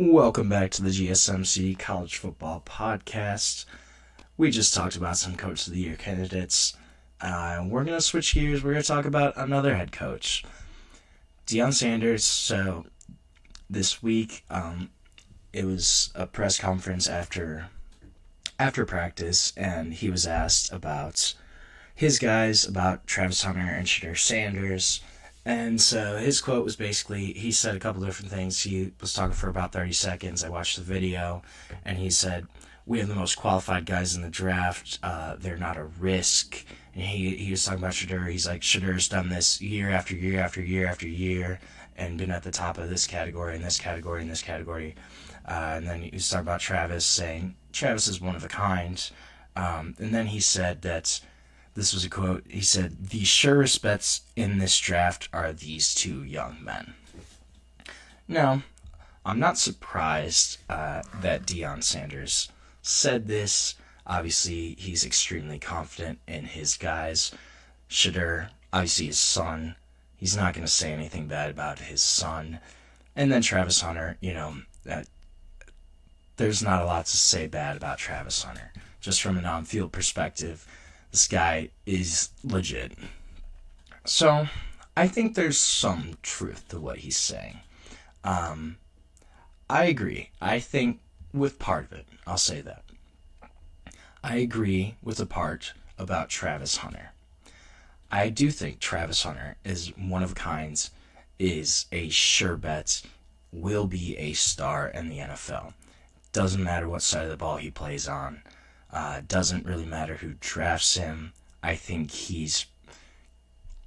Welcome back to the GSMC College Football Podcast. We just talked about some Coach of the Year candidates. We're going to switch gears. We're going to talk about another head coach, Deion Sanders. So this week, it was a press conference after practice, and he was asked about his guys, about Travis Hunter and Shedeur Sanders. And so his quote was basically, he said a couple different things. He was talking for about 30 seconds. I watched the video, and he said, "We have the most qualified guys in the draft. They're not a risk." And he was talking about Shedeur. He's like, Shedeur's done this year after year after year after year and been at the top of this category and this category and this category. And then he was talking about Travis, saying, Travis is one of a kind. And then he said that, this was a quote, he said, "The surest bets in this draft are these two young men." Now, I'm not surprised that Deion Sanders said this. Obviously, he's extremely confident in his guys. Shedeur, obviously his son, he's not going to say anything bad about his son. And then Travis Hunter, there's not a lot to say bad about Travis Hunter. Just from an on-field perspective, this guy is legit. So, I think there's some truth to what he's saying. I agree. I think with part of it, I'll say that. I agree with the part about Travis Hunter. I do think Travis Hunter is one of a kind, is a sure bet, will be a star in the NFL. Doesn't matter what side of the ball he plays on. Doesn't really matter who drafts him. I think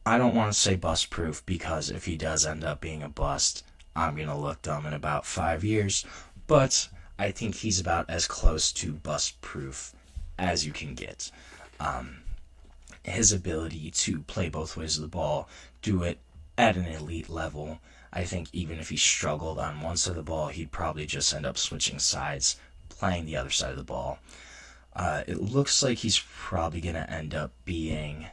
I don't want to say bust-proof, because if he does end up being a bust, I'm going to look dumb in about 5 years. But I think he's about as close to bust-proof as you can get. His ability to play both ways of the ball, do it at an elite level. I think even if he struggled on one side of the ball, he'd probably just end up switching sides, playing the other side of the ball. It looks like he's probably going to end up being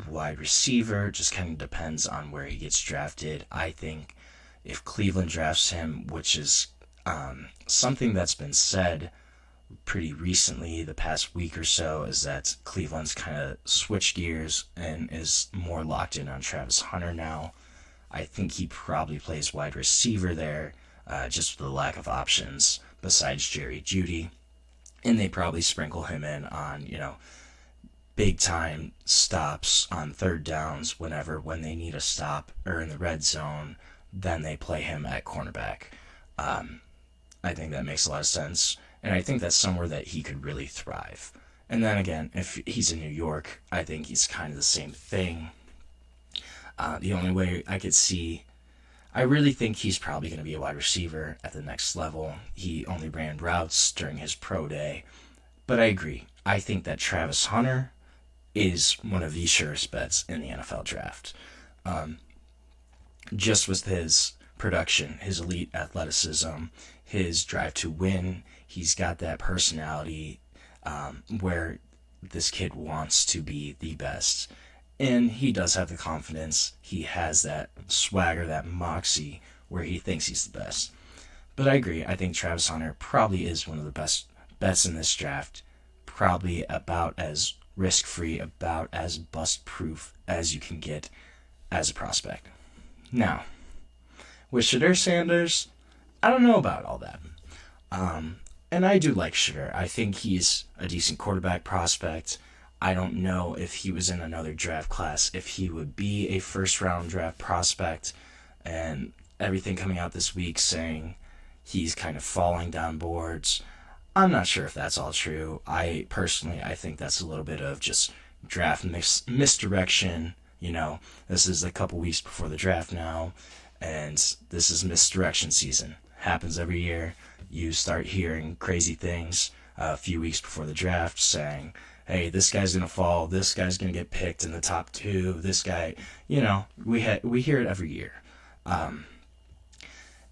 wide receiver. Just kind of depends on where he gets drafted. I think if Cleveland drafts him, which is something that's been said pretty recently, the past week or so, is that Cleveland's kind of switched gears and is more locked in on Travis Hunter now. I think he probably plays wide receiver there, just for the lack of options besides Jerry Jeudy. And they probably sprinkle him in on, big time stops on third downs when they need a stop, or in the red zone, then they play him at cornerback. I think that makes a lot of sense. And I think that's somewhere that he could really thrive. And then again, if he's in New York, I think he's kind of the same thing. The only way I could see, I really think he's probably going to be a wide receiver at the next level. He only ran routes during his pro day. But I agree. I think that Travis Hunter is one of the surest bets in the NFL draft. Just with his production, his elite athleticism, his drive to win, he's got that personality where this kid wants to be the best. And he does have the confidence. He has that swagger, that moxie, where he thinks he's the best. But I agree. I think Travis Hunter probably is one of the best bets in this draft. Probably about as risk-free, about as bust-proof as you can get as a prospect. Now, with Shedeur Sanders, I don't know about all that. And I do like Shedeur. I think he's a decent quarterback prospect. I don't know if he was in another draft class, if he would be a first-round draft prospect. And everything coming out this week saying he's kind of falling down boards. I'm not sure if that's all true. I think that's a little bit of just draft misdirection. This is a couple weeks before the draft now, and this is misdirection season. Happens every year. You start hearing crazy things a few weeks before the draft saying, hey, this guy's going to fall, this guy's going to get picked in the top 2, this guy, we hear it every year.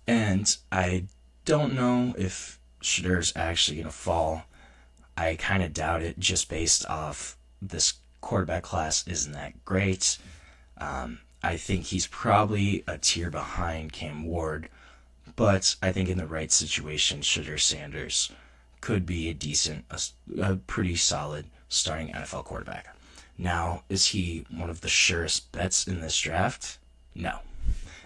And I don't know if Shedeur's actually going to fall. I kind of doubt it, just based off this quarterback class isn't that great. I think he's probably a tier behind Cam Ward, But I think in the right situation, Shedeur Sanders could be a pretty solid starting NFL quarterback. Now, is he one of the surest bets in this draft? No.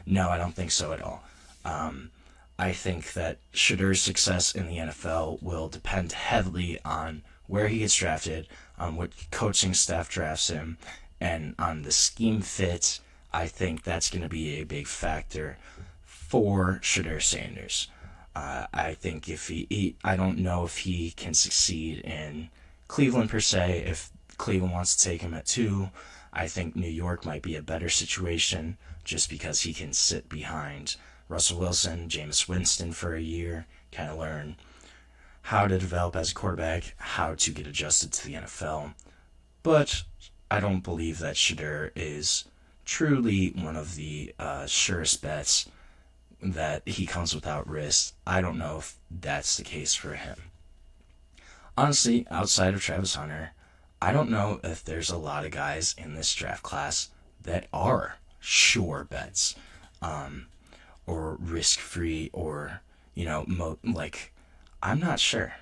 No, I don't think so at all. I think that Shedeur's success in the NFL will depend heavily on where he gets drafted, on what coaching staff drafts him, and on the scheme fit. I think that's going to be a big factor for Shedeur Sanders. I think I don't know if he can succeed in Cleveland per se. If Cleveland wants to take him at 2, I think New York might be a better situation just because he can sit behind Russell Wilson, Jameis Winston for a year, kind of learn how to develop as a quarterback, how to get adjusted to the NFL. But I don't believe that Shedeur is truly one of the surest bets, that he comes without risk. I don't know if that's the case for him. Honestly, outside of Travis Hunter, I don't know if there's a lot of guys in this draft class that are sure bets, or risk-free, or, I'm not sure.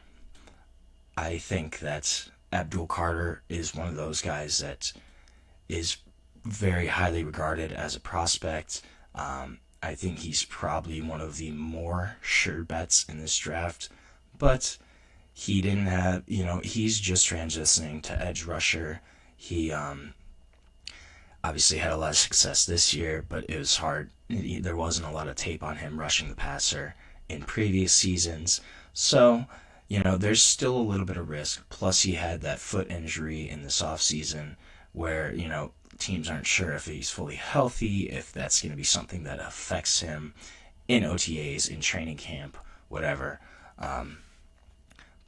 I think that Abdul Carter is one of those guys that is very highly regarded as a prospect. I think he's probably one of the more sure bets in this draft, but he didn't have, he's just transitioning to edge rusher. He obviously had a lot of success this year, but it was hard. There wasn't a lot of tape on him rushing the passer in previous seasons. So, there's still a little bit of risk. Plus, he had that foot injury in this offseason where, teams aren't sure if he's fully healthy, if that's going to be something that affects him in OTAs, in training camp, whatever.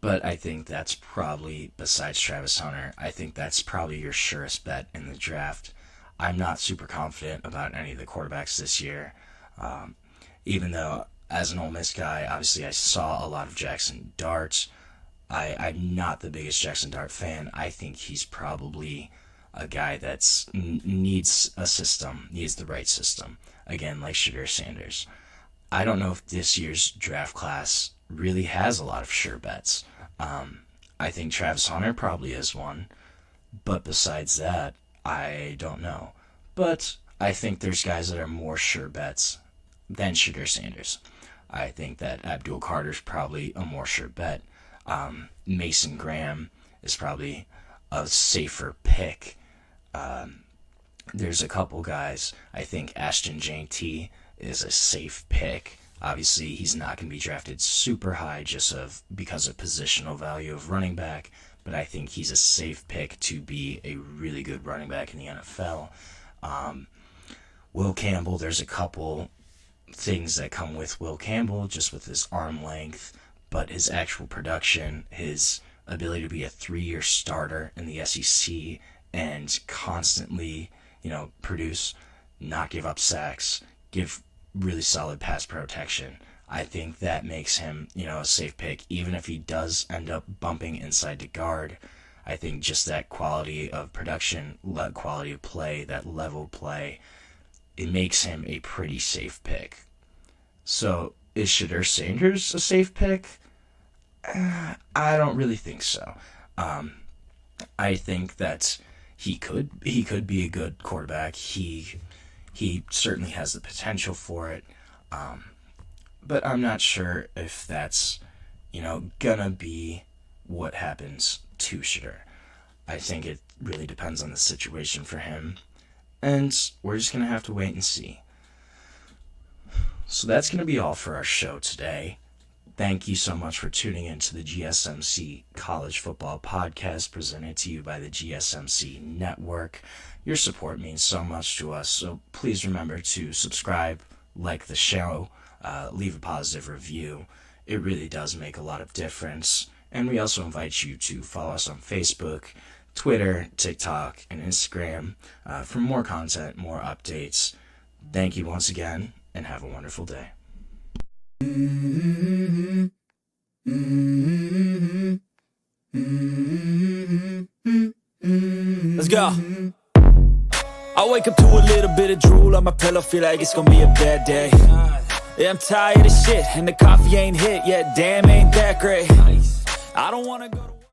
But I think that's probably, besides Travis Hunter, I think that's probably your surest bet in the draft. I'm not super confident about any of the quarterbacks this year. Even though, as an Ole Miss guy, obviously I saw a lot of Jackson Dart. I'm not the biggest Jackson Dart fan. I think he's probably a guy that needs a system, needs the right system. Again, like Shedeur Sanders. I don't know if this year's draft class really has a lot of sure bets. I think Travis Hunter probably is one. But besides that, I don't know. But I think there's guys that are more sure bets than Shedeur Sanders. I think that Abdul Carter's probably a more sure bet. Mason Graham is probably a safer pick. There's a couple guys. I think Ashton Jeanty is a safe pick. Obviously, he's not going to be drafted super high just because of positional value of running back, but I think he's a safe pick to be a really good running back in the NFL. Will Campbell, there's a couple things that come with Will Campbell, just with his arm length, but his actual production, his ability to be a 3-year starter in the SEC and constantly, produce, not give up sacks, give really solid pass protection. I think that makes him, a safe pick, even if he does end up bumping inside to guard. I think just that quality of production, quality of play, that level play, it makes him a pretty safe pick. So, is Shedeur Sanders a safe pick? I don't really think so. I think that he could be a good quarterback. He certainly has the potential for it. But I'm not sure if that's, gonna be what happens to Shedeur. I think it really depends on the situation for him. And we're just gonna have to wait and see. So that's gonna be all for our show today. Thank you so much for tuning in to the GSMC College Football Podcast presented to you by the GSMC Network. Your support means so much to us, so please remember to subscribe, like the show, leave a positive review. It really does make a lot of difference. And we also invite you to follow us on Facebook, Twitter, TikTok, and Instagram for more content, more updates. Thank you once again, and have a wonderful day. Let's go. I wake up to a little bit of drool on my pillow, feel like it's gonna be a bad day. Yeah, I'm tired of shit, and the coffee ain't hit yet. Damn, ain't that great. I don't wanna go to